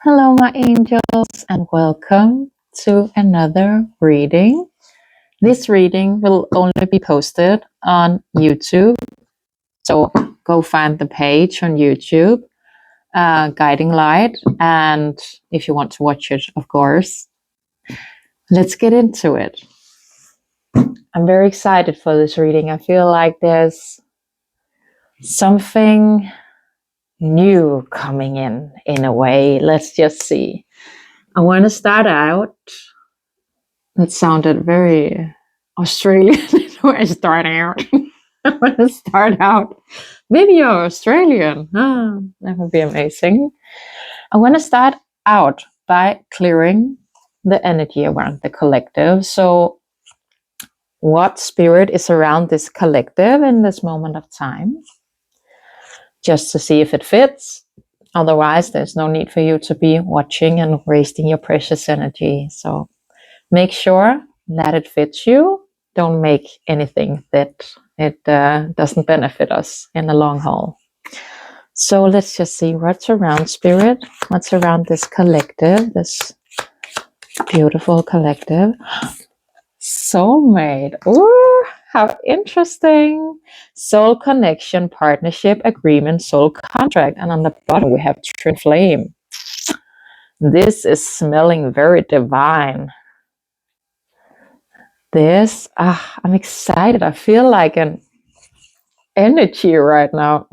Hello, my angels, and welcome to another reading. This reading will only be posted on YouTube, so go find the page on YouTube, Guiding Light, and if you want to watch it, of course. Let's get into it. I'm very excited for this reading. I feel like there's something new coming in a way. Let's just see. I want to start out. That sounded very Australian. Where I start out. I want to start out. Maybe you're Australian. That would be amazing. I want to start out by clearing the energy around the collective. So, what spirit is around this collective in this moment of time? Just to see if it fits. Otherwise, there's no need for you to be watching and wasting your precious energy. So, make sure that it fits you. Don't make anything that it doesn't benefit us in the long haul. So let's just see what's around spirit, what's around this collective, this beautiful collective. Soulmate. Ooh, how interesting. Soul connection, partnership, agreement, soul contract. And on the bottom we have twin flame. This is smelling very divine. I'm excited. I feel like an energy right now.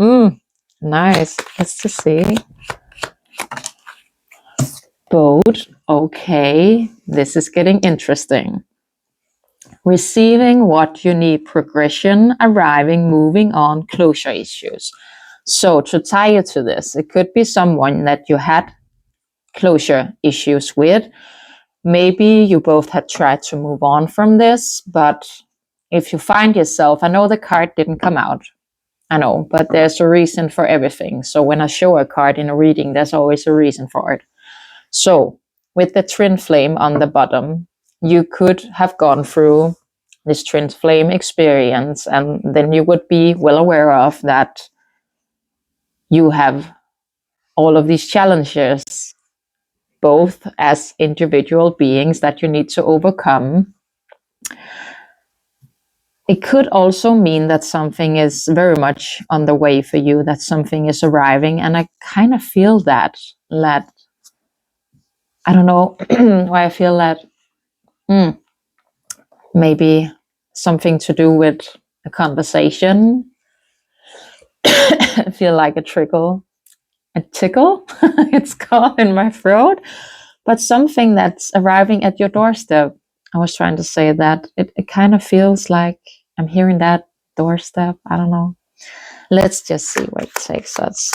Nice. Let's just see. Boat. Okay. This is getting interesting. Receiving what you need, progression, arriving, moving on, closure issues. So to tie you to this, it could be someone that you had closure issues with. Maybe you both had tried to move on from this, but if you find yourself, I know the card didn't come out. I know, but there's a reason for everything. So when I show a card in a reading, there's always a reason for it. So with the twin flame on the bottom, you could have gone through this twin flame experience, and then you would be well aware of that you have all of these challenges, both as individual beings that you need to overcome. It could also mean that something is very much on the way for you, that something is arriving. And I kind of feel that I don't know why I feel that maybe something to do with a conversation. I feel like a tickle, it's called in my throat, but something that's arriving at your doorstep. I was trying to say that it kind of feels like I'm hearing that doorstep. I don't know. Let's just see where it takes us.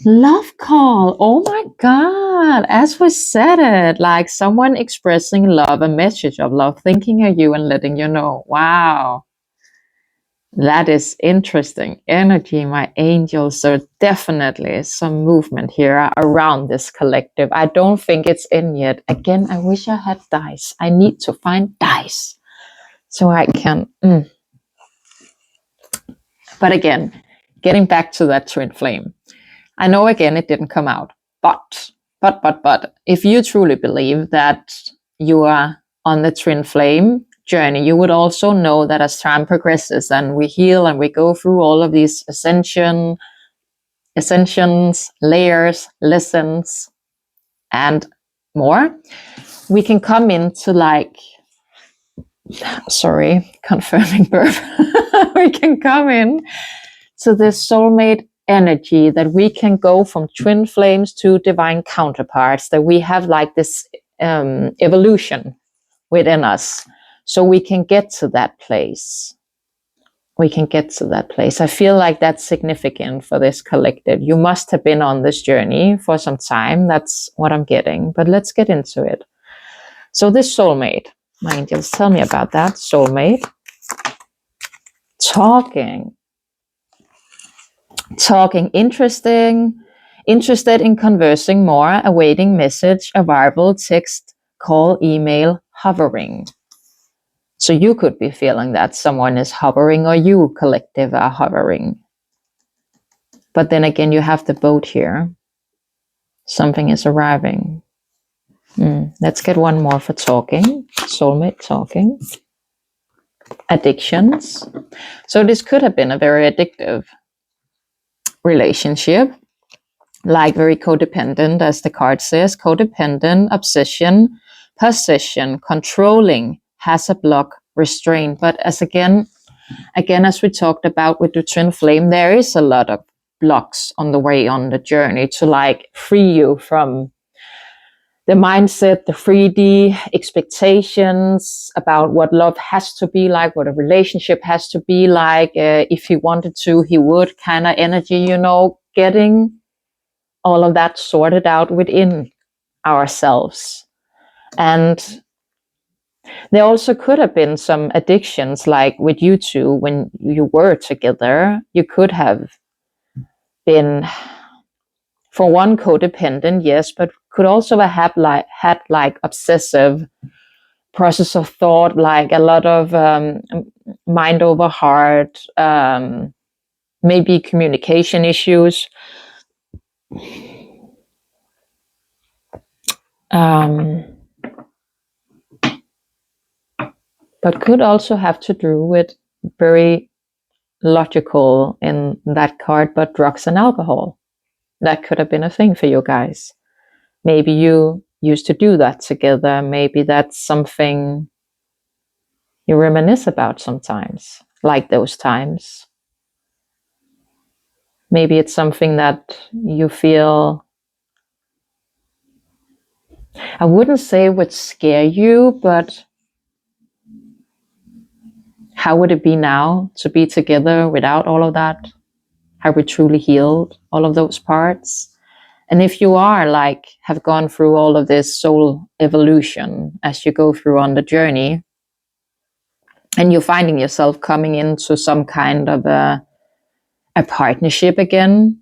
Love call. Oh my God. As we said it, like someone expressing love, a message of love, thinking of you and letting you know. Wow. That is interesting energy, my angels. So definitely some movement here around this collective. I don't think it's in yet. Again, I wish I had dice. I need to find dice so I can. But again, getting back to that twin flame. I know again it didn't come out, but if you truly believe that you are on the twin flame journey, you would also know that as time progresses and we heal and we go through all of these ascensions, layers, lessons, and more, we can come into confirming birth. We can come in to this soulmate energy, that we can go from twin flames to divine counterparts, that we have like this evolution within us, so we can get to that place. I feel like that's significant for this collective. You must have been on this journey for some time. That's what I'm getting, but let's get into it. So this soulmate, my angels, tell me about that soulmate. Talking, interested in conversing more, awaiting message, arrival, text, call, email, hovering. So you could be feeling that someone is hovering, or you collective are hovering. But then again, you have the boat here. Something is arriving. Let's get one more for talking. Soulmate talking. Addictions. So this could have been a very addictive relationship, like very codependent, as the card says. Codependent, obsession, possession, controlling, has a block, restraint. But as again, as we talked about with the twin flame, there is a lot of blocks on the way on the journey to like free you from the mindset, the 3D expectations about what love has to be like, what a relationship has to be like. If he wanted to, he would kind of energy, getting all of that sorted out within ourselves. And there also could have been some addictions, like with you two, when you were together, you could have been, for one, codependent, yes, but could also have had like obsessive process of thought, like a lot of mind over heart, maybe communication issues. But could also have to do with very logical in that card, but drugs and alcohol. That could have been a thing for you guys. Maybe you used to do that together. Maybe that's something you reminisce about sometimes, like those times. Maybe it's something that you feel, I wouldn't say would scare you, but how would it be now to be together without all of that? Have we truly healed all of those parts? And if you are like, have gone through all of this soul evolution as you go through on the journey, and you're finding yourself coming into some kind of a partnership again,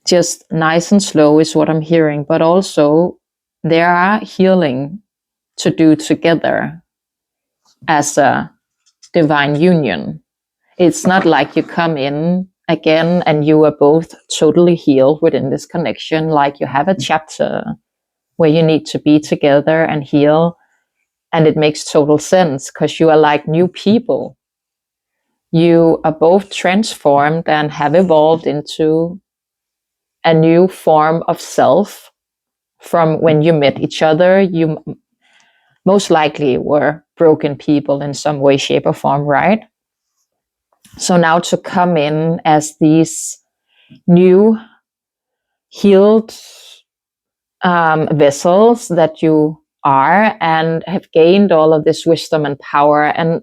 just nice and slow is what I'm hearing, but also there are healing to do together as a divine union. It's not like you come in again and you are both totally healed within this connection, like you have a chapter where you need to be together and heal, and it makes total sense because you are like new people. You are both transformed and have evolved into a new form of self from when you met each other. You most likely were broken people in some way, shape, or form, right? So now to come in as these new healed vessels that you are, and have gained all of this wisdom and power. And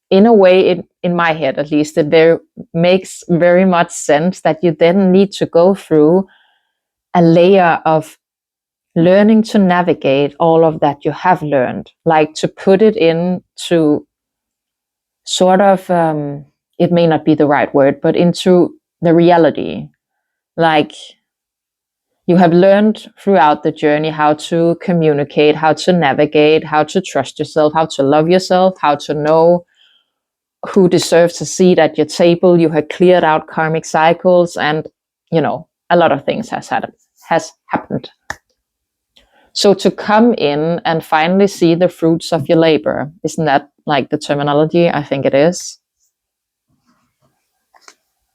in a way, in my head at least, it makes very much sense that you then need to go through a layer of learning to navigate all of that you have learned, like to put it into sort of, it may not be the right word, but into the reality. Like you have learned throughout the journey how to communicate, how to navigate, how to trust yourself, how to love yourself, how to know who deserves a seat at your table. You have cleared out karmic cycles, and a lot of things has happened. So to come in and finally see the fruits of your labor, isn't that like the terminology? I think it is.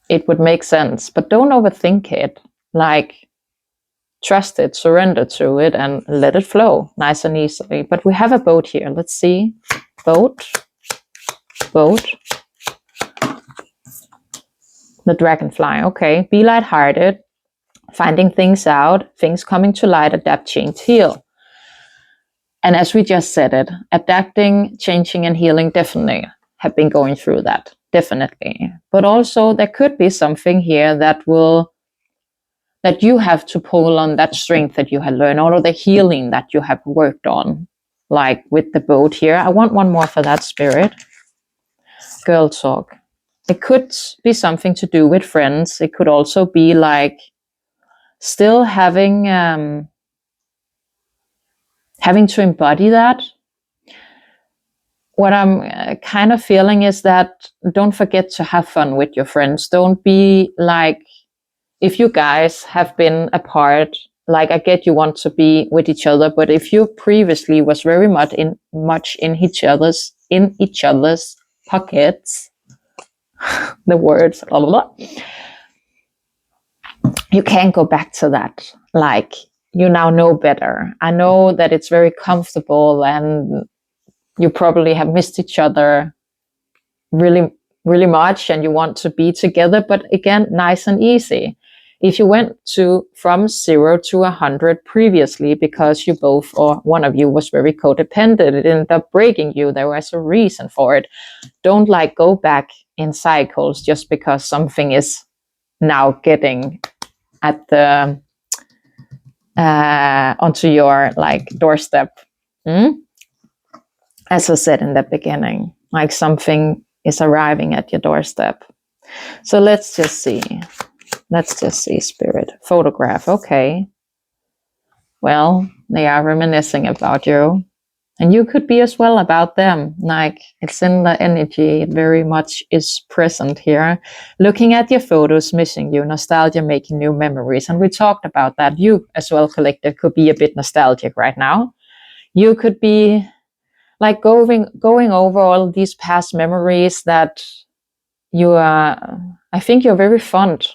It would make sense, but don't overthink it. Like, trust it, surrender to it, and let it flow nice and easily. But we have a boat here. Let's see. Boat. The dragonfly. Okay. Be lighthearted. Finding things out. Things coming to light. Adapt, change, heal. And as we just said it, adapting, changing, and healing definitely have been going through that. Definitely. But also there could be something here that you have to pull on that strength that you have learned, all of the healing that you have worked on, like with the boat here. I want one more for that, spirit. Girl talk. It could be something to do with friends. It could also be like still having to embody that. What I'm kind of feeling is that don't forget to have fun with your friends. Don't be like if you guys have been apart, like I get you want to be with each other, but if you previously was very much in each other's pockets, the words, blah, blah, blah, you can't go back to that. Like, you now know better. I know that it's very comfortable and you probably have missed each other really, really much and you want to be together, but again, nice and easy. If you went from 0 to 100 previously because you both or one of you was very codependent, it ended up breaking you. There was a reason for it. Don't like go back in cycles just because something is now getting at the onto your like doorstep. As I said in the beginning, like something is arriving at your doorstep. So let's just see. Let's just see, Spirit. Photograph. Okay. Well, they are reminiscing about you. And you could be as well about them. Like, it's in the energy. It very much is present here. Looking at your photos, missing you, nostalgia, making new memories. And we talked about that. You as well, collective, could be a bit nostalgic right now. You could be like going over all of these past memories that you are, I think you're very fond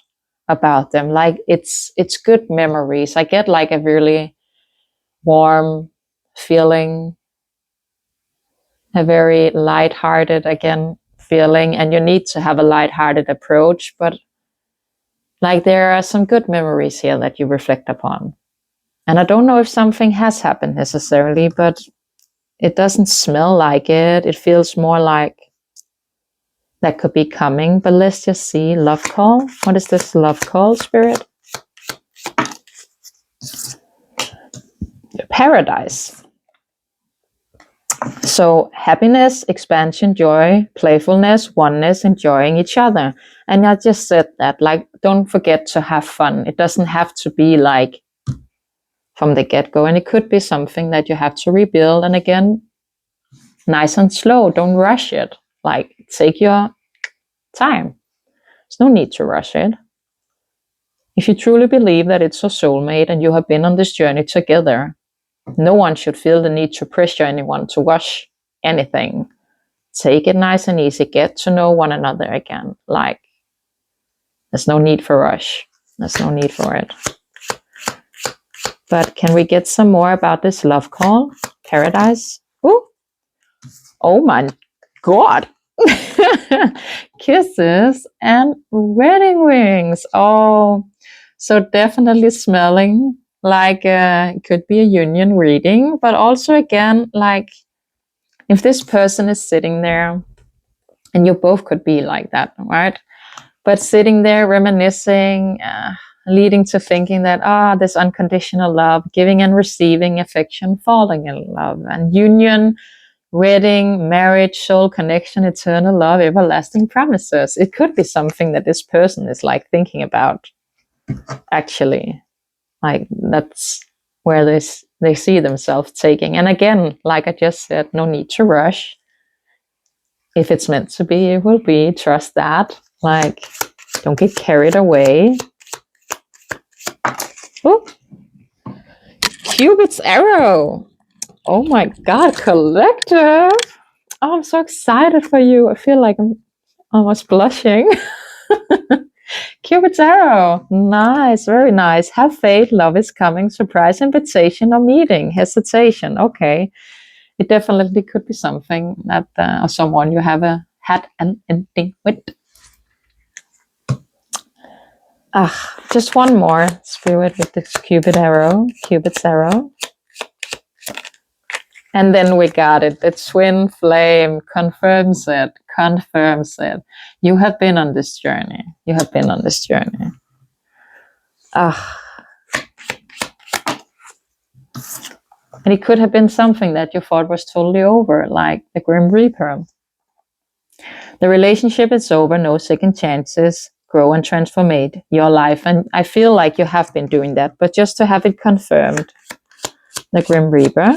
about them. Like, it's good memories. I get like a really warm feeling, a very light-hearted again feeling, and you need to have a light-hearted approach, but like there are some good memories here that you reflect upon. And I don't know if something has happened necessarily, but it doesn't smell like it. It feels more like that could be coming. But let's just see. Love call. What is this love call, Spirit? Paradise. So happiness, expansion, joy, playfulness, oneness, enjoying each other. And I just said that, like, don't forget to have fun. It doesn't have to be like from the get-go. And it could be something that you have to rebuild. And again, nice and slow. Don't rush it. Like, take your time. There's no need to rush it. If you truly believe that it's your soulmate and you have been on this journey together, no one should feel the need to pressure anyone to rush anything. Take it nice and easy. Get to know one another again. Like, there's no need for rush. There's no need for it. But can we get some more about this love call? Paradise. Ooh. Oh my God. Kisses and wedding rings. Oh, so definitely smelling like it could be a union reading, but also again, like if this person is sitting there, and you both could be like that, right? But sitting there reminiscing, leading to thinking that, this unconditional love, giving and receiving affection, falling in love, and union, wedding, marriage, soul connection, eternal love, everlasting promises. It could be something that this person is like thinking about, actually. Like, that's where they see themselves taking. And again, like I just said, no need to rush. If it's meant to be, it will be. Trust that. Like, don't get carried away. Ooh. Cupid's arrow. Oh my God, collective. Oh, I'm so excited for you. I feel like I'm almost blushing. Cupid's arrow. Nice, very nice. Have faith, love is coming, surprise, invitation, or meeting, hesitation. Okay. It definitely could be something that, or someone you have had an ending with. Just one more, Spirit, with this Cupid's arrow. And then we got it. The twin flame confirms it. You have been on this journey. And it could have been something that you thought was totally over, like the Grim Reaper. The relationship is over, no second chances. Grow and transform your life. And I feel like you have been doing that, but just to have it confirmed. The Grim Reaper.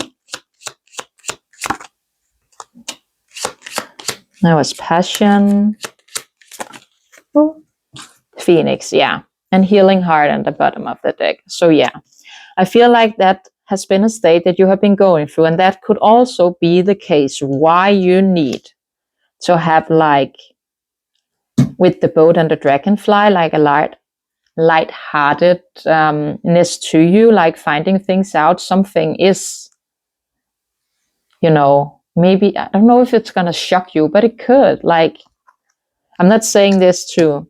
That was passion. Ooh. Phoenix, yeah. and healing heart at the bottom of the deck. So yeah, I feel like that has been a state that you have been going through, and that could also be the case why you need to have, like, with the boat and the dragonfly, like a light-heartedness to you, like finding things out. Something is, maybe, I don't know if it's gonna shock you, but it could. Like, I'm not saying this to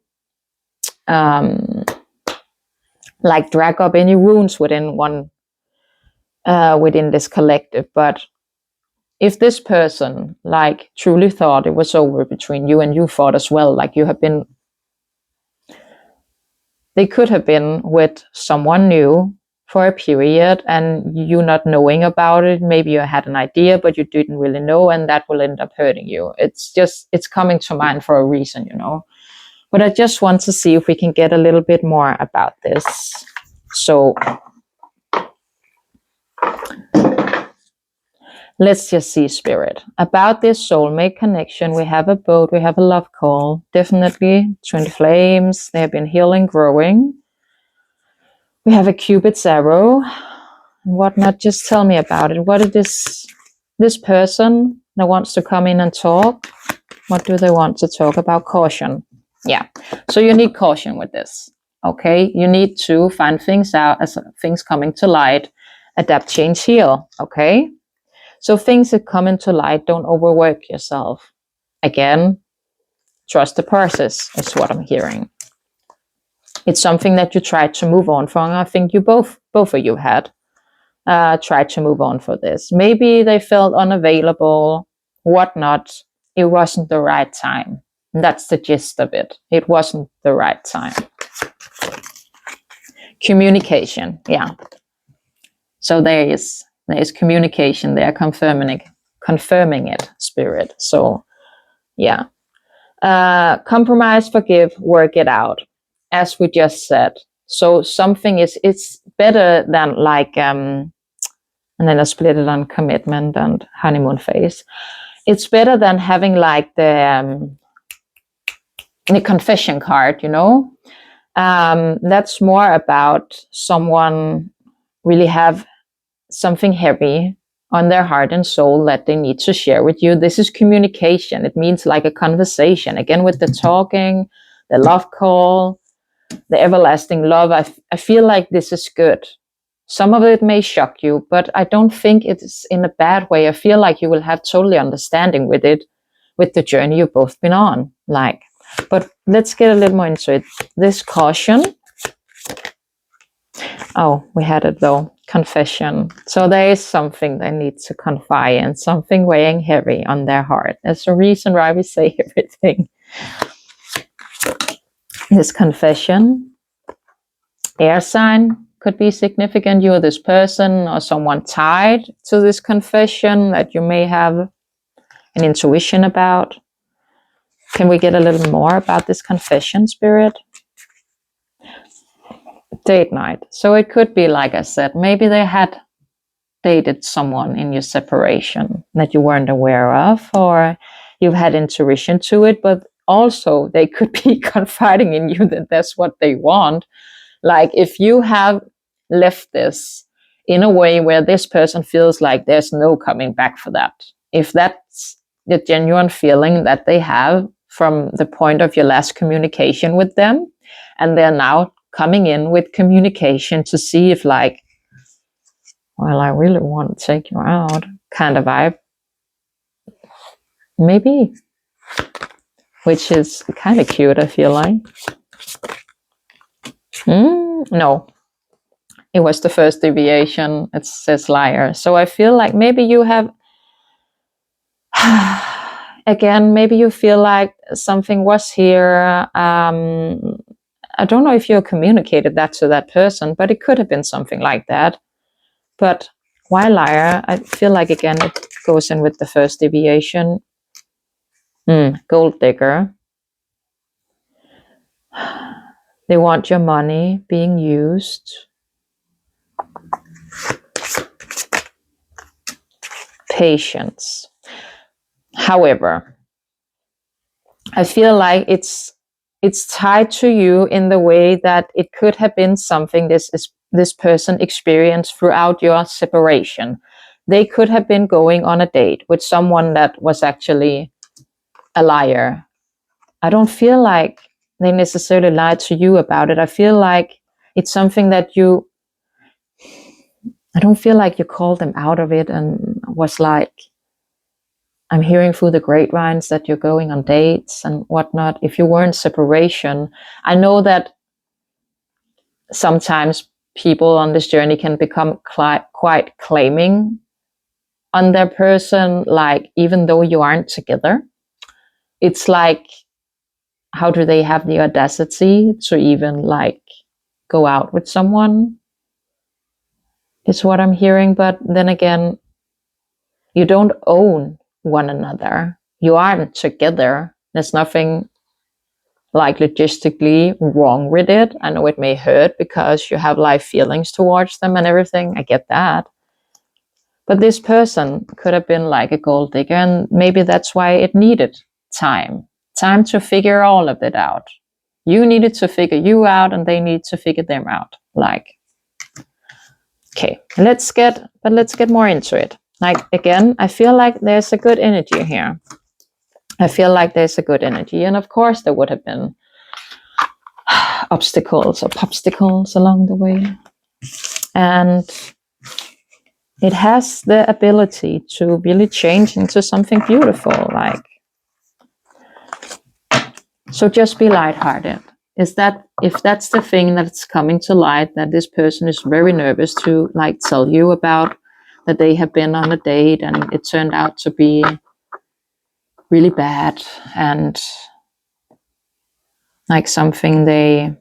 like drag up any wounds within this collective, but if this person, like, truly thought it was over between you, and you thought as well, like, they could have been with someone new for a period, and you not knowing about it. Maybe you had an idea, but you didn't really know, and that will end up hurting you. It's coming to mind for a reason, But I just want to see if we can get a little bit more about this. So let's just see, Spirit. About this soulmate connection, we have a boat, we have a love call. Definitely twin flames. They have been healing, growing. We have a Cupid's arrow and whatnot. Just tell me about it. What is this person that wants to come in and talk? What do they want to talk about? Caution. Yeah. So you need caution with this. Okay. You need to find things out as things coming to light, adapt, change, heal. Okay. So things that come into light, don't overwork yourself. Again, trust the process is what I'm hearing. It's something that you tried to move on from. I think you both of you had tried to move on for this. Maybe they felt unavailable, whatnot. It wasn't the right time. And that's the gist of it. It wasn't the right time. Communication, yeah. So there is communication there, confirming it, Spirit. So yeah. Compromise, forgive, work it out, as we just said. So something it's better than like and then I split it on commitment and honeymoon phase. It's better than having like the confession card, That's more about someone really have something heavy on their heart and soul that they need to share with you. This is communication. It means like a conversation. Again, with the talking, the love call, the everlasting love. I feel like this is good. Some of it may shock you, but I don't think it's in a bad way. I feel like you will have totally understanding with it, with the journey you've both been on. But let's get a little more into it. This caution. Oh, we had it though. Confession. So there is something they need to confide in, something weighing heavy on their heart. There's a reason why we say everything. This confession. Air sign could be significant. You or this person or someone tied to this confession that you may have an intuition about. Can we get a little more about this confession, Spirit? Date night. So it could be, like I said, maybe they had dated someone in your separation that you weren't aware of, or you've had intuition to it, but also they could be confiding in you that that's what they want. Like, if you have left this in a way where this person feels like there's no coming back for that, if that's the genuine feeling that they have from the point of your last communication with them, and they're now coming in with communication to see if, like, well, I really want to take you out kind of vibe. Maybe. Which is kind of cute, I feel like. No. It was the first deviation. It says liar. So I feel like maybe you have... Again, maybe you feel like something was here. I don't know if you communicated that to that person, but it could have been something like that. But why liar? I feel like, again, it goes in with the first deviation. Gold digger. They want your money being used. Patience. However, I feel like it's it's tied to you in the way that it could have been something this person experienced throughout your separation. They could have been going on a date with someone that was actually a liar. I don't feel like they necessarily lied to you about it. I feel like it's something that I don't feel like you called them out of it and was like, I'm hearing through the grapevines that you're going on dates and whatnot. If you were in separation, I know that sometimes people on this journey can become quite claiming on their person, like, even though you aren't together. It's like, how do they have the audacity to even like go out with someone? Is what I'm hearing. But then again, you don't own one another. You aren't together. There's nothing like logistically wrong with it. I know it may hurt because you have like feelings towards them and everything. I get that. But this person could have been like a gold digger, and maybe that's why it needed time to figure all of it out. You needed to figure you out, and they need to figure them out. Like, okay, let's get more into it. Like, again, I feel like there's a good energy here. I feel like there's a good energy, and of course there would have been obstacles or popsicles along the way, and it has the ability to really change into something beautiful. Like, so just be lighthearted. Is that, if that's the thing that's coming to light, that this person is very nervous to like tell you about, that they have been on a date and it turned out to be really bad, and like something they,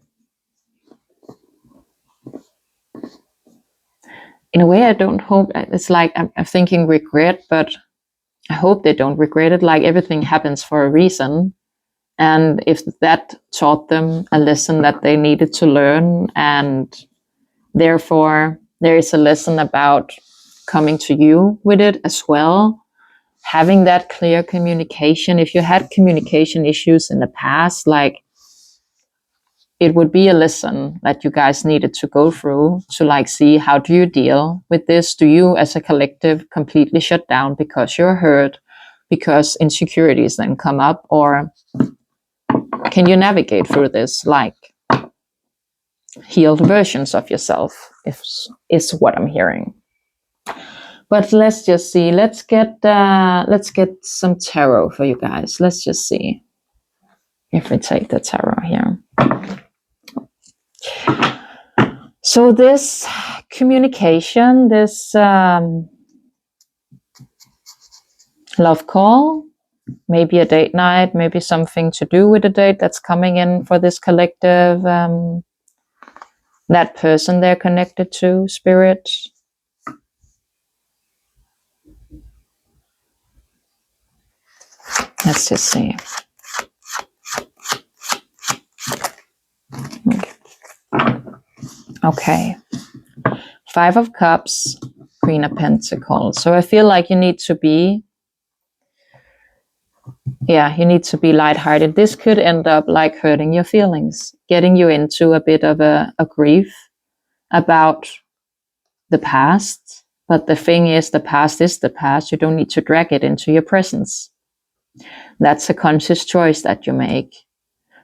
in a way, I don't hope, it's like I'm thinking regret, but I hope they don't regret it. Like, everything happens for a reason. And if that taught them a lesson that they needed to learn, and therefore there is a lesson about coming to you with it as well, having that clear communication. If you had communication issues in the past, like, it would be a lesson that you guys needed to go through to like see, how do you deal with this? Do you as a collective completely shut down because you're hurt, because insecurities then come up, or can you navigate through this like healed versions of yourself, is what I'm hearing. But let's just see. Let's get some tarot for you guys. Let's just see if we take the tarot here. So this communication, this love call, maybe a date night, maybe something to do with a date that's coming in for this collective, that person they're connected to, spirit. Let's just see. Okay. 5 of Cups, Queen of Pentacles. So I feel like you need to be lighthearted. This could end up like hurting your feelings, getting you into a bit of a grief about the past. But the thing is, the past is the past. You don't need to drag it into your presence. That's a conscious choice that you make.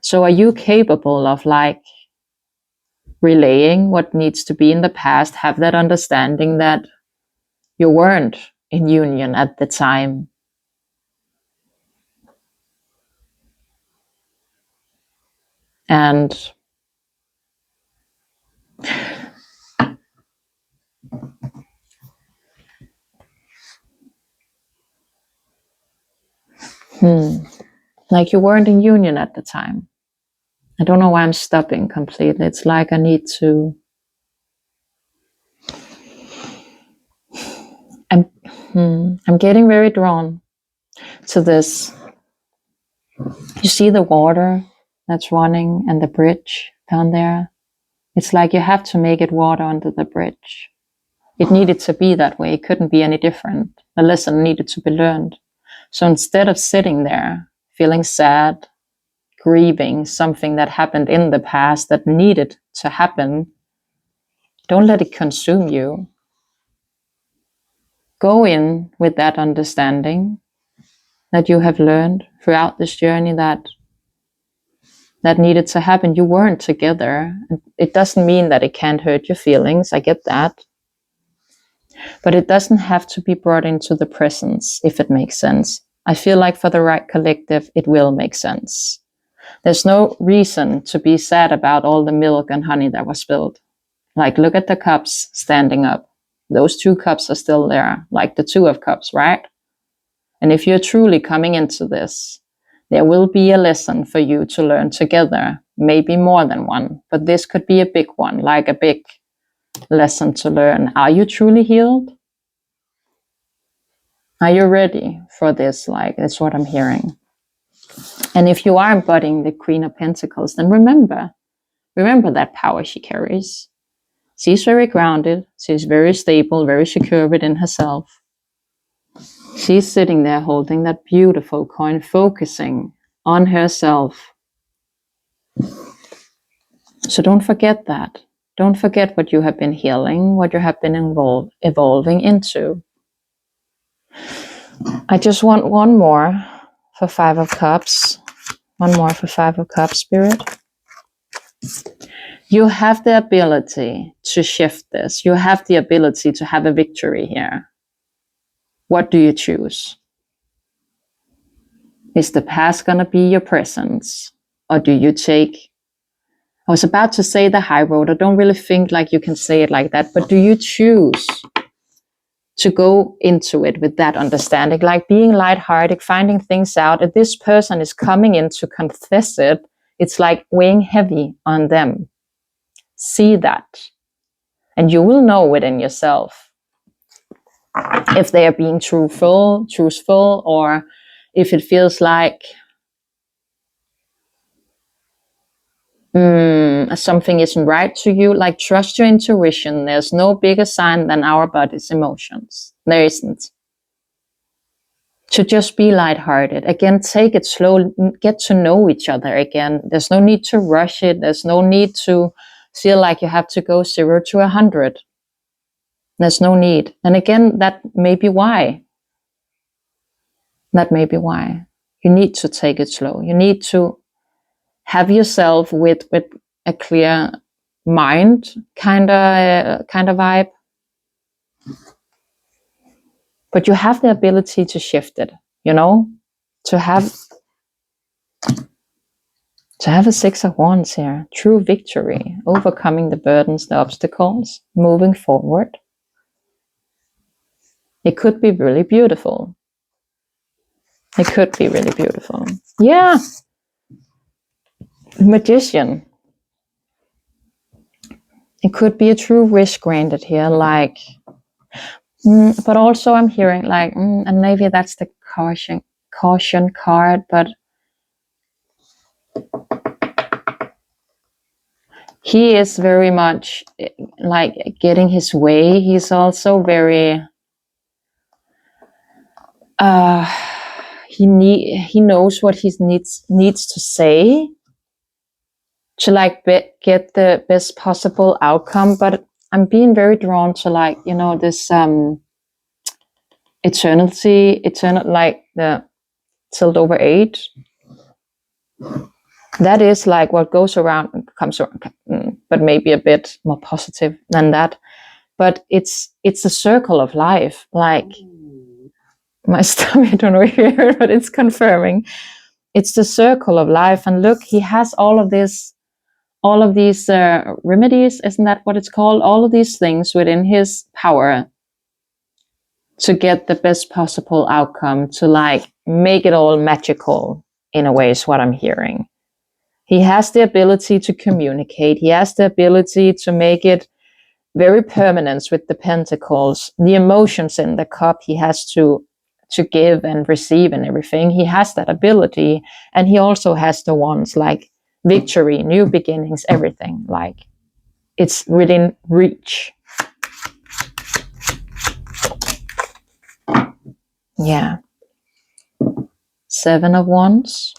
So are you capable of like relaying what needs to be in the past, have that understanding that you weren't in union at the time? And like you weren't in union at the time. I don't know why I'm stopping completely. It's like I need to. I'm getting very drawn to this. You see the water that's running and the bridge down there? It's like you have to make it water under the bridge. It needed to be that way. It couldn't be any different. A lesson needed to be learned. So instead of sitting there feeling sad, grieving something that happened in the past that needed to happen, don't let it consume you. Go in with that understanding that you have learned throughout this journey that needed to happen. You weren't together. It doesn't mean that it can't hurt your feelings. I get that. But it doesn't have to be brought into the presence, if it makes sense. I feel like for the right collective, it will make sense. There's no reason to be sad about all the milk and honey that was spilled. Like, look at the cups standing up. Those 2 cups are still there, like the 2 of cups, right? And if you're truly coming into this, there will be a lesson for you to learn together, maybe more than one, but this could be a big one, like a big lesson to learn. Are you truly healed? Are you ready for this? Like, that's what I'm hearing. And if you are embodying the Queen of Pentacles, then remember that power she carries. She's very grounded. She's very stable, very secure within herself. She's sitting there holding that beautiful coin, focusing on herself. So don't forget that. Don't forget what you have been healing, what you have been evolving into. I just want one more for 5 of Cups. One more for 5 of Cups, Spirit. You have the ability to shift this. You have the ability to have a victory here. What do you choose? Is the past going to be your presence? Or do you take, I was about to say the high road. I don't really think like you can say it like that, but do you choose to go into it with that understanding, like being lighthearted, finding things out? If this person is coming in to confess it, it's like weighing heavy on them. See that. And you will know within yourself if they are being truthful, or if it feels like something isn't right to you. Like, trust your intuition. There's no bigger sign than our body's emotions. There isn't. To just be lighthearted. Again, take it slow. Get to know each other again. There's no need to rush it. There's no need to feel like you have to go 0 to 100. There's no need. And again, that may be why. That may be why. You need to take it slow. You need to have yourself with a clear mind kind of vibe. But you have the ability to shift it, you know, to have a 6 of Wands here. True victory, overcoming the burdens, the obstacles, moving forward. It could be really beautiful. It could be really beautiful. Yeah. Magician. It could be a true wish granted here, like, but also I'm hearing like, and maybe that's the caution card, but he is very much like getting his way. He's also very, he knows what he needs to say to like get the best possible outcome. But I'm being very drawn to like, you know, this eternal, like the tilt over 8. That is like what goes around comes around, but maybe a bit more positive than that. But it's a circle of life. Like my stomach, I don't know if you hear it, but it's confirming. It's the circle of life. And look, he has all of these remedies, isn't that what it's called? All of these things within his power to get the best possible outcome, to like make it all magical in a way is what I'm hearing. He has the ability to communicate. He has the ability to make it very permanent with the pentacles. The emotions in the cup he has to give and receive and everything. He has that ability. And he also has the ones like victory, new beginnings, everything. Like, it's within reach. Yeah. 7 of Wands.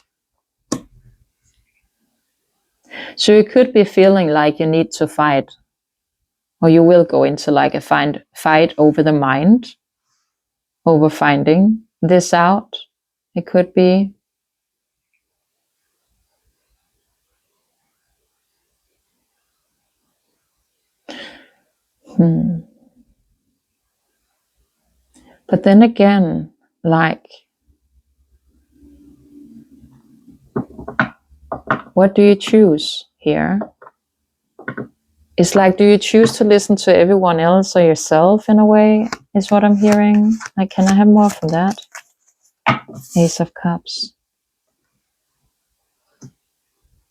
So you could be feeling like you need to fight, or you will go into like a fight over the mind, over finding this out. It could be. But then again, like, what do you choose here? It's like, do you choose to listen to everyone else or yourself in a way, is what I'm hearing. Like, can I have more from that? Ace of Cups.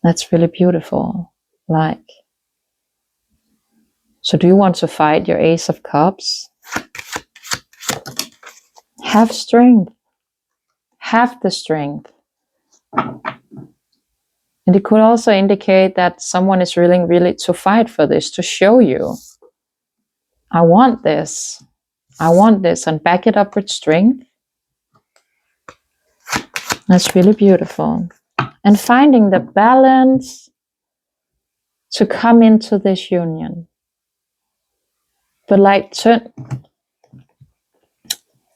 That's really beautiful. Like, so do you want to fight your Ace of Cups? Have strength. Have the strength. And it could also indicate that someone is willing really to fight for this, to show you, I want this. I want this, and back it up with strength. That's really beautiful. And finding the balance to come into this union. But like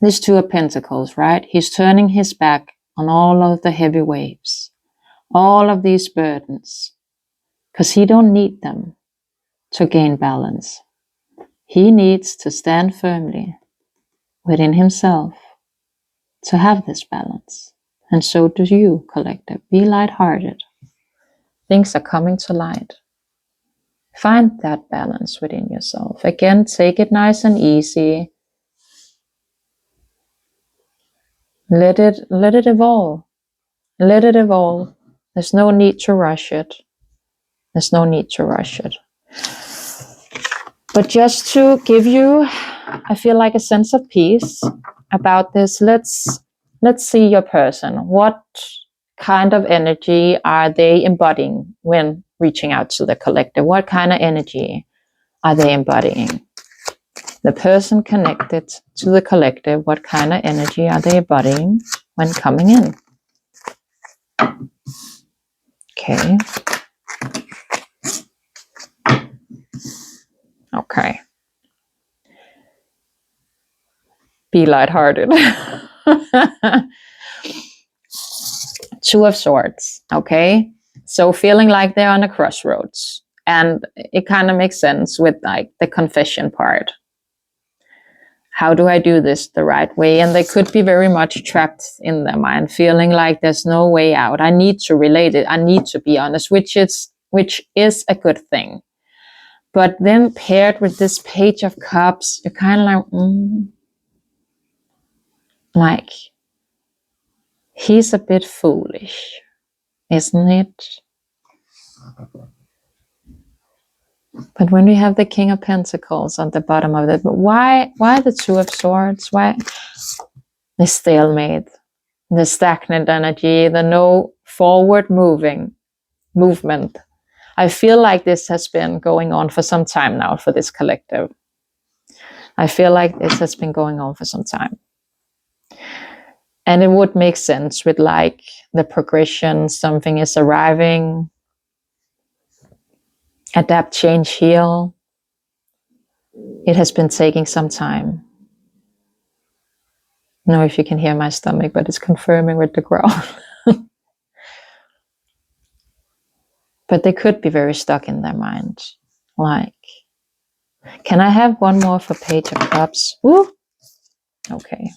this Two of Pentacles, right? He's turning his back on all of the heavy waves, all of these burdens, because he don't need them to gain balance. He needs to stand firmly within himself to have this balance. And so do you, collective. Be lighthearted. Things are coming to light. Find that balance within yourself. Again, take it nice and easy. Let it evolve. Let it evolve. There's no need to rush it. There's no need to rush it. But just to give you, I feel like a sense of peace about this, let's see your person. What kind of energy are they embodying when reaching out to the collective? What kind of energy are they embodying? The person connected to the collective, what kind of energy are they embodying when coming in? Okay. Okay. Be lighthearted. Two of Swords. Okay. So feeling like they're on a crossroads. And it kind of makes sense with like the confession part. How do I do this the right way? And they could be very much trapped in their mind, feeling like there's no way out. I need to relate it. I need to be honest, which is a good thing. But then paired with this Page of Cups, you're kind of like, he's a bit foolish, isn't it? But when we have the King of Pentacles on the bottom of it, but why the Two of Swords? Why the stalemate, the stagnant energy, the no forward movement? I feel like this has been going on for some time now for this collective. I feel like this has been going on for some time. And it would make sense with like the progression, something is arriving, adapt, change, heal. It has been taking some time. I don't know if you can hear my stomach, but it's confirming with the growl. But they could be very stuck in their mind. Like, can I have one more for Page of Cups? Woo! Okay.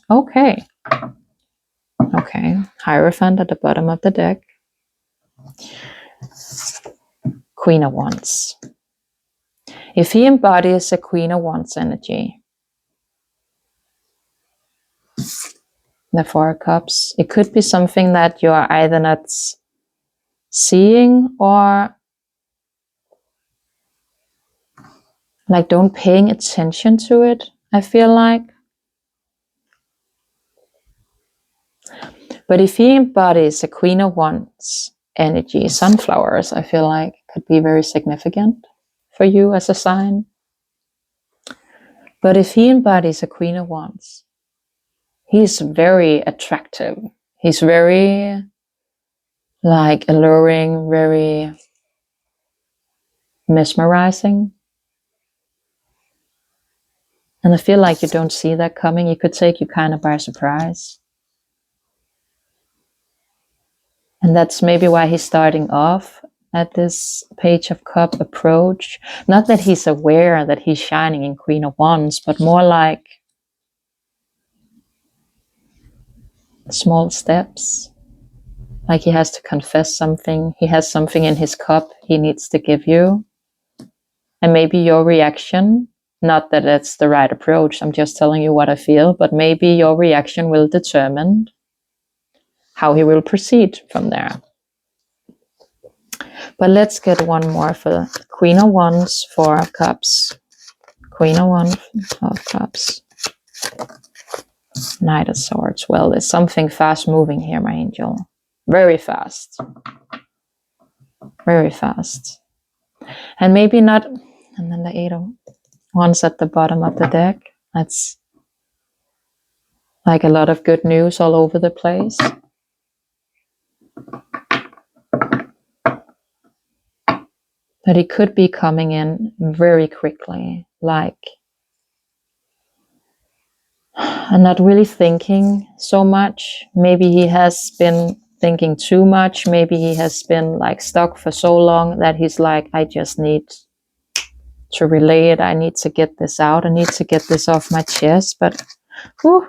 Hierophant at the bottom of the deck. Queen of Wands. If he embodies a Queen of Wands energy, the Four of Cups, it could be something that you are either not seeing or like don't paying attention to it, I feel like. But if he embodies a Queen of Wands energy, sunflowers, I feel like could be very significant for you as a sign. But if he embodies a Queen of Wands, he's very attractive. He's very like alluring, very mesmerizing. And I feel like you don't see that coming. It could take you kind of by surprise. And that's maybe why he's starting off at this Page of Cup approach. Not that he's aware that he's shining in Queen of Wands, but more like small steps. Like he has to confess something. He has something in his cup he needs to give you. And maybe your reaction, not that it's the right approach, I'm just telling you what I feel, but maybe your reaction will determine how he will proceed from there. But let's get one more for Queen of Wands, Four of Cups. Queen of Wands, Four of Cups. Knight of Swords. Well, there's something fast moving here, my angel. Very fast. Very fast. And maybe not, and then the Eight of Wands at the bottom of the deck. That's like a lot of good news all over the place. But he could be coming in very quickly, like, and not really thinking so much. Maybe he has been thinking too much. Maybe he has been like stuck for so long that he's like, I just need to relay it. I need to get this out. I need to get this off my chest. But whew,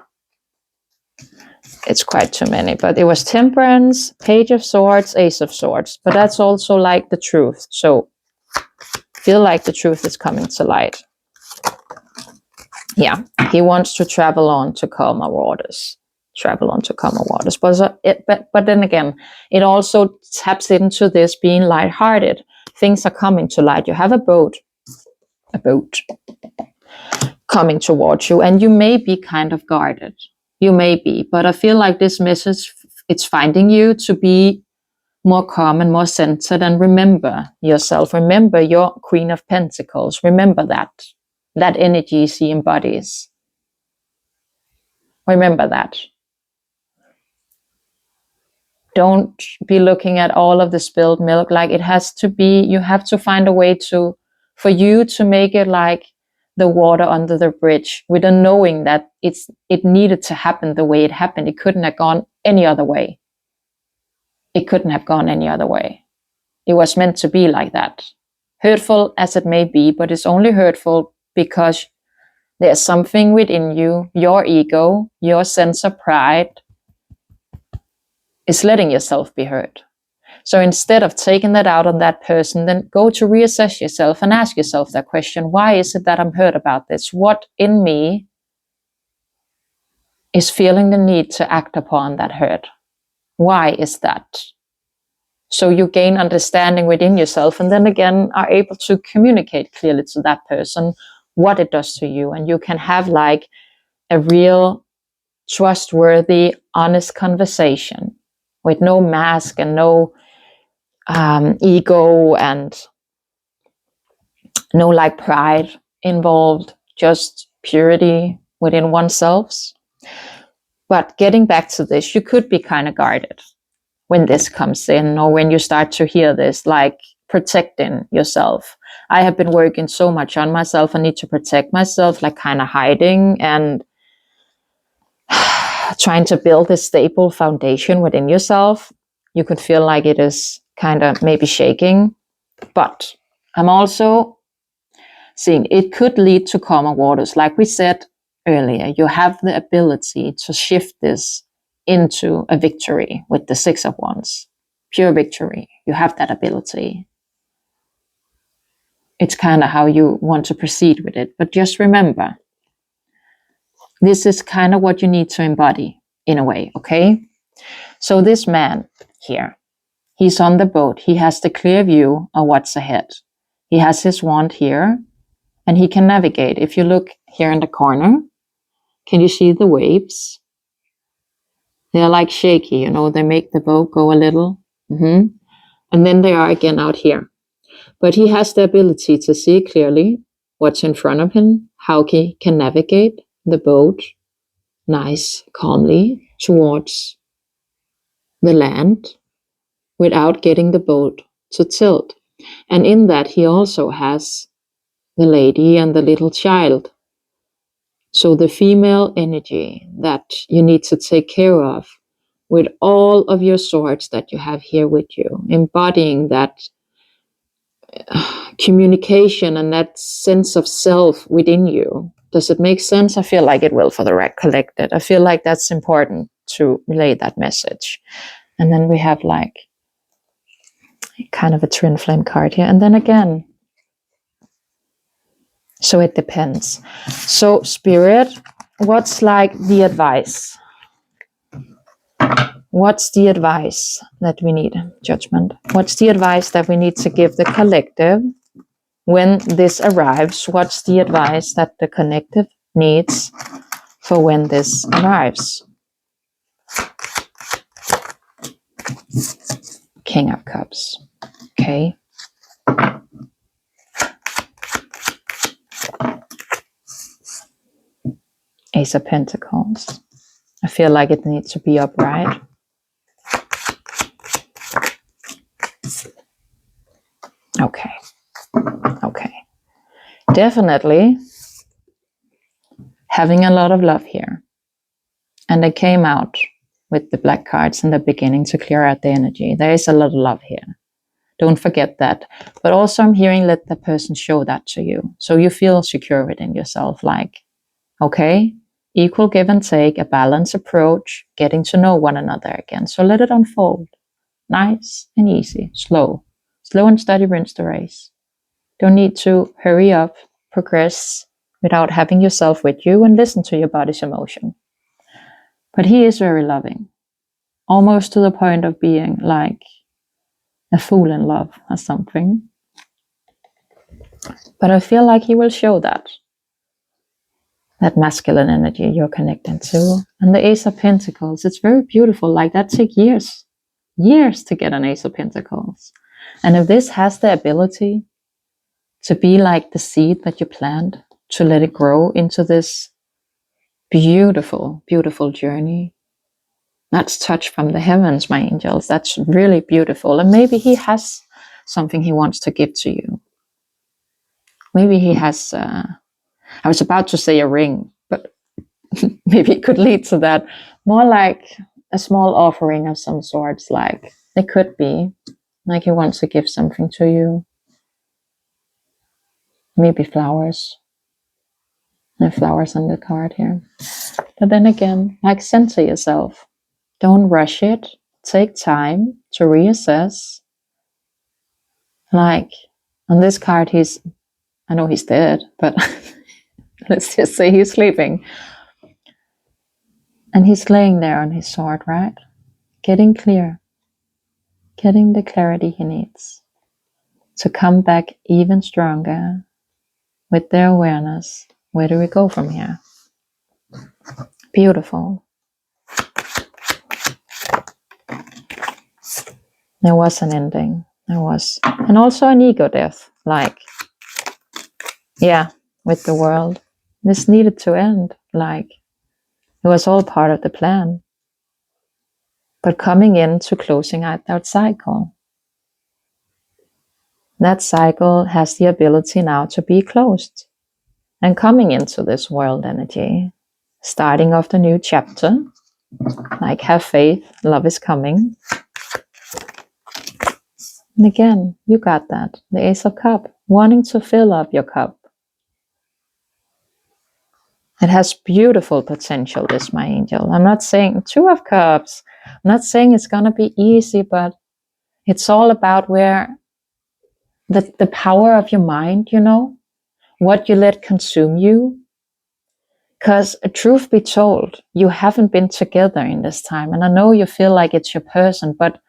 it's quite too many. But it was Temperance, Page of Swords, Ace of Swords. But that's also like the truth. So feel like the truth is coming to light. Yeah, he wants to travel on to calmer waters. Travel on to calmer waters. But then again, it also taps into this being lighthearted. Things are coming to light. You have a boat coming towards you, and you may be kind of guarded. You may be, but I feel like this message, it's finding you to be more calm and more centered, and remember yourself. Remember your Queen of Pentacles. Remember that energy she embodies. Remember that. Don't be looking at all of the spilled milk. Like it has to be, you have to find a way for you to make it like the water under the bridge, with a knowing that it needed to happen the way it happened. It couldn't have gone any other way. It couldn't have gone any other way. It was meant to be like that. Hurtful as it may be, but it's only hurtful because there's something within you, your ego, your sense of pride, is letting yourself be hurt. So instead of taking that out on that person, then go to reassess yourself and ask yourself that question. Why is it that I'm hurt about this? What in me is feeling the need to act upon that hurt? Why is that? So you gain understanding within yourself, and then again are able to communicate clearly to that person what it does to you. And you can have like a real trustworthy, honest conversation with no mask and no ego and no like pride involved, just purity within oneself. But getting back to this, you could be kind of guarded when this comes in, or when you start to hear this, like protecting yourself. I have been working so much on myself. I need to protect myself, like kind of hiding and trying to build a stable foundation within yourself. You could feel like it is kind of maybe shaking, but I'm also seeing it could lead to calmer waters. Like we said earlier, you have the ability to shift this into a victory with the Six of Wands. Pure victory. You have that ability. It's kind of how you want to proceed with it. But just remember, this is kind of what you need to embody in a way, okay? So this man here, he's on the boat. He has the clear view of what's ahead. He has his wand here, and he can navigate. If you look here in the corner, can you see the waves? They're like shaky, you know, they make the boat go a little. And then they are again out here. But he has the ability to see clearly what's in front of him, how he can navigate the boat nice, calmly towards the land without getting the boat to tilt. And in that, he also has the lady and the little child. So the female energy that you need to take care of with all of your swords that you have here with you, embodying that communication and that sense of self within you. Does it make sense? I feel like it will for the collected. I feel like that's important to relay that message. And then we have like kind of a twin flame card here. And then again, so it depends. So spirit, what's like the advice? What's the advice that we need? Judgment. What's the advice that we need to give the collective when this arrives? What's the advice that the collective needs for when this arrives? King of Cups. Okay. Ace of Pentacles. I feel like it needs to be upright. Okay. Okay. Definitely having a lot of love here. And I came out with the black cards in the beginning to clear out the energy. There is a lot of love here. Don't forget that. But also I'm hearing let the person show that to you. So you feel secure within yourself. Like, okay, equal give and take, a balanced approach, getting to know one another again. So let it unfold. Nice and easy, slow. Slow and steady wins the race. Don't need to hurry up, progress without having yourself with you and listen to your body's emotion. But he is very loving, almost to the point of being like a fool in love or something. But I feel like he will show that masculine energy you're connecting to. And the Ace of Pentacles, it's very beautiful. Like that takes years to get an Ace of Pentacles. And if this has the ability to be like the seed that you plant, to let it grow into this beautiful, beautiful journey, that's touch from the heavens, my angels. That's really beautiful. And maybe he has something he wants to give to you. Maybe he has, I was about to say a ring, but maybe it could lead to that. More like a small offering of some sorts. Like it could be like he wants to give something to you. Maybe flowers. No flowers on the card here. But then again, like center yourself. Don't rush it. Take time to reassess. Like on this card, I know he's dead, but let's just say he's sleeping. And he's laying there on his sword, right? Getting clear. Getting the clarity he needs to come back even stronger with their awareness. Where do we go from here? Beautiful. There was an ending. There was. And also an ego death. Like, yeah, with the world. This needed to end. Like, it was all part of the plan. But coming into closing out that cycle. That cycle has the ability now to be closed. And coming into this world energy. Starting off the new chapter. Like, have faith. Love is coming. And again, you got that. The Ace of Cups. Wanting to fill up your cup. It has beautiful potential, this, my angel. I'm not saying Two of Cups. I'm not saying it's going to be easy, but it's all about where the power of your mind, you know, what you let consume you. Because truth be told, you haven't been together in this time. And I know you feel like it's your person, but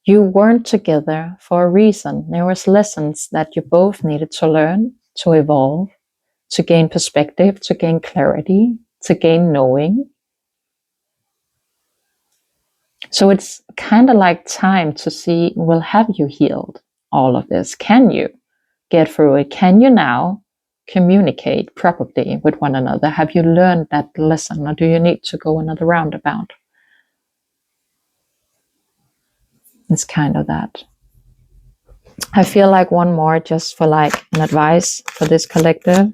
you weren't together for a reason. There was lessons that you both needed to learn, to evolve, to gain perspective, to gain clarity, to gain knowing. So it's kind of like time to see, well, have you healed all of this? Can you get through it? Can you now communicate properly with one another? Have you learned that lesson, or do you need to go another roundabout? It's kind of that. I feel like one more just for like an advice for this collective.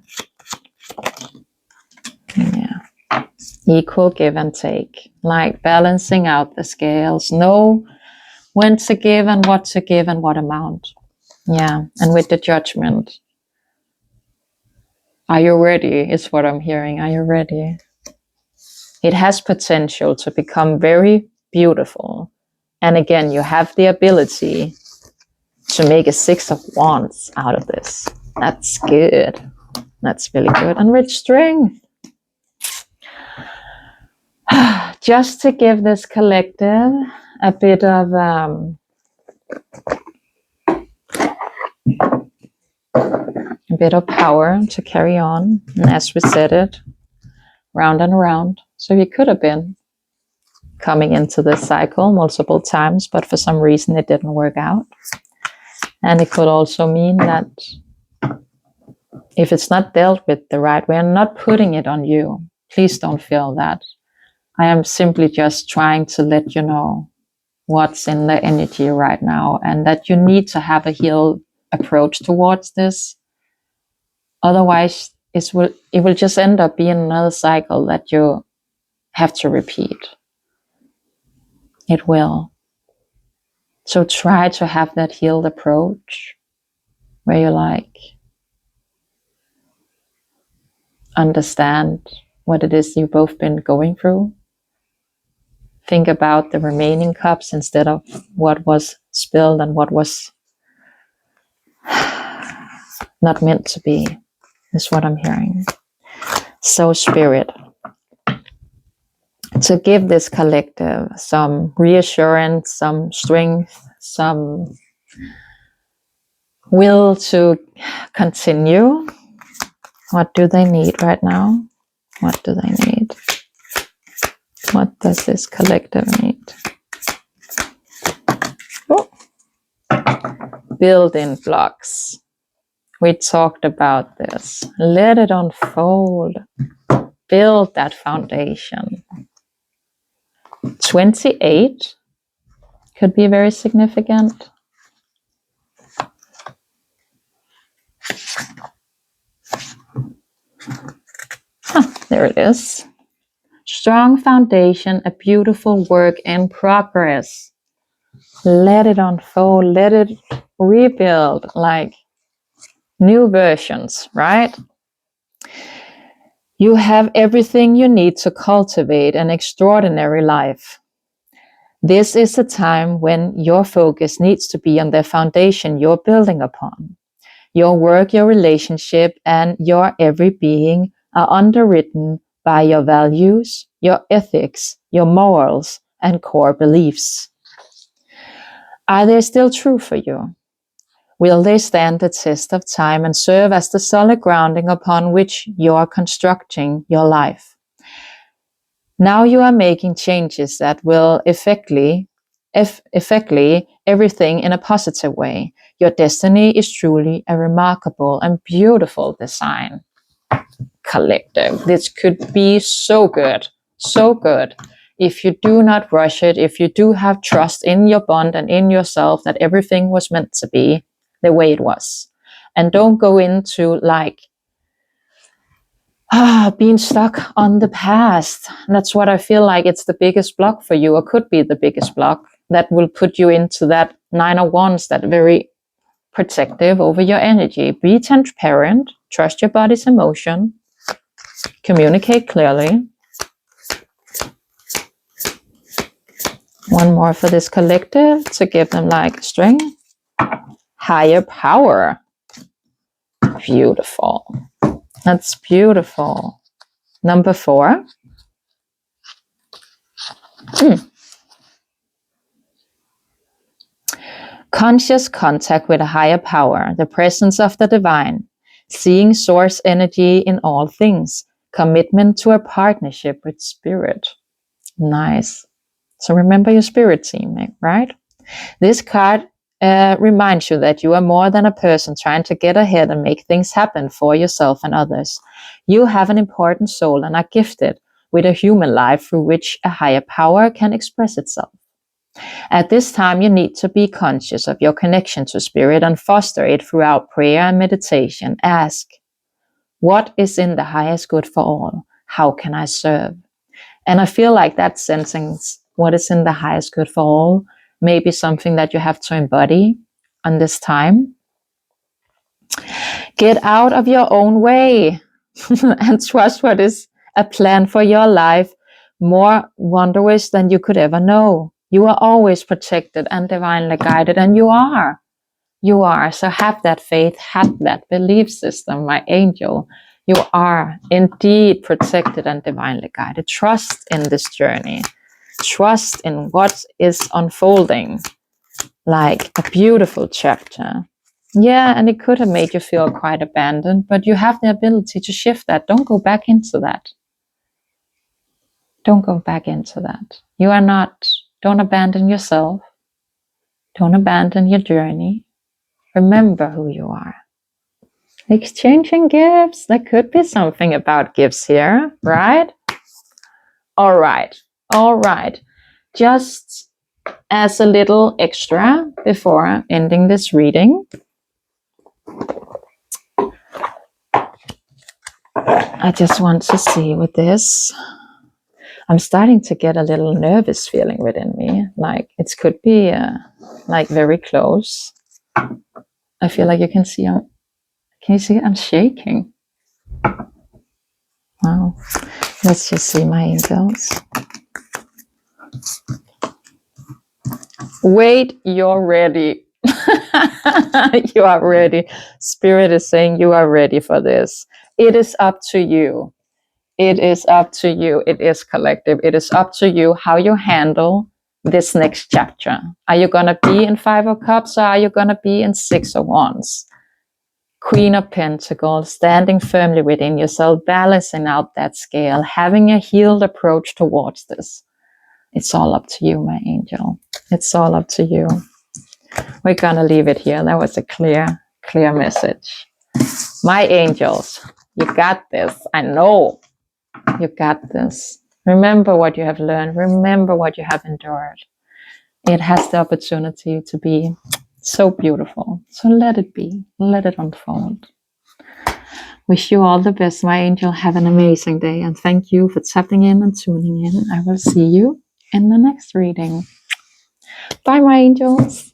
Yeah. Equal give and take, like balancing out the scales. Know when to give and what amount. Yeah. And with the judgment. Are you ready? Is what I'm hearing. Are you ready? It has potential to become very beautiful. And again, you have the ability to make a 6 of Wands out of this. That's good. That's really good. And rich strength. Just to give this collective a bit of power to carry on. And as we said it, round and around. So you could have been coming into this cycle multiple times, but for some reason it didn't work out. And it could also mean that if it's not dealt with the right way, I'm not putting it on you. Please don't feel that. I am simply just trying to let you know what's in the energy right now, and that you need to have a healed approach towards this. Otherwise, it will just end up being another cycle that you have to repeat. It will. So try to have that healed approach where you like understand what it is you've both been going through. Think about the remaining cups instead of what was spilled and what was not meant to be, is what I'm hearing. So Spirit, to give this collective some reassurance, some strength, some will to continue. What do they need right now? What do they need? What does this collective need? Oh. Building blocks. We talked about this. Let it unfold. Build that foundation. 28 could be very significant. There it is. Strong foundation, a beautiful work in progress. Let it unfold, let it rebuild, like new versions, right? You have everything you need to cultivate an extraordinary life. This is a time when your focus needs to be on the foundation you're building upon. Your work, your relationship, and your every being are underwritten by your values, your ethics, your morals, and core beliefs. Are they still true for you? Will they stand the test of time and serve as the solid grounding upon which you are constructing your life? Now you are making changes that will effectively everything in a positive way. Your destiny is truly a remarkable and beautiful design. Collective. This could be so good. So good. If you do not rush it, if you do have trust in your bond and in yourself that everything was meant to be the way it was. And don't go into like being stuck on the past. That's what I feel like it's the biggest block for you, or could be the biggest block that will put you into that 9 of Wands, that very protective over your energy. Be transparent, trust your body's emotion, communicate clearly. One more for this collective to give them like strength. Higher power. Beautiful. That's beautiful. Number 4. Conscious contact with a higher power, the presence of the divine, seeing source energy in all things, commitment to a partnership with spirit. Nice. So remember your spirit team, right? This card reminds you that you are more than a person trying to get ahead and make things happen for yourself and others. You have an important soul and are gifted with a human life through which a higher power can express itself. At this time, you need to be conscious of your connection to spirit and foster it throughout prayer and meditation. Ask, what is in the highest good for all? How can I serve? And I feel like that sentence, what is in the highest good for all, may be something that you have to embody on this time. Get out of your own way and trust what is a plan for your life more wondrous than you could ever know. You are always protected and divinely guided, and you are. You are. So have that faith, have that belief system, my angel. You are indeed protected and divinely guided. Trust in this journey. Trust in what is unfolding, like a beautiful chapter. Yeah, and it could have made you feel quite abandoned, but you have the ability to shift that. Don't go back into that. Don't go back into that. You are not, don't abandon yourself. Don't abandon your journey. Remember who you are. Exchanging gifts. There could be something about gifts here, right? All right. All right. Just as a little extra before ending this reading, I just want to see with this. I'm starting to get a little nervous feeling within me. Like it could be like very close. I feel like you can see, can you see I'm shaking? Wow. Let's just see my angels. Wait, you're ready. You are ready. Spirit is saying you are ready for this. It is up to you. It is up to you. It is collective. It is up to you how you handle this next chapter. Are you going to be in Five of Cups, or are you going to be in Six of Wands? Queen of Pentacles, standing firmly within yourself, balancing out that scale, having a healed approach towards this. It's all up to you, my angel. It's all up to you. We're going to leave it here. That was a clear message. My angels, you got this. I know you got this. Remember what you have learned. Remember what you have endured. It has the opportunity to be so beautiful. So let it be. Let it unfold. Wish you all the best, my angel. Have an amazing day. And thank you for tapping in and tuning in. I will see you in the next reading. Bye, my angels.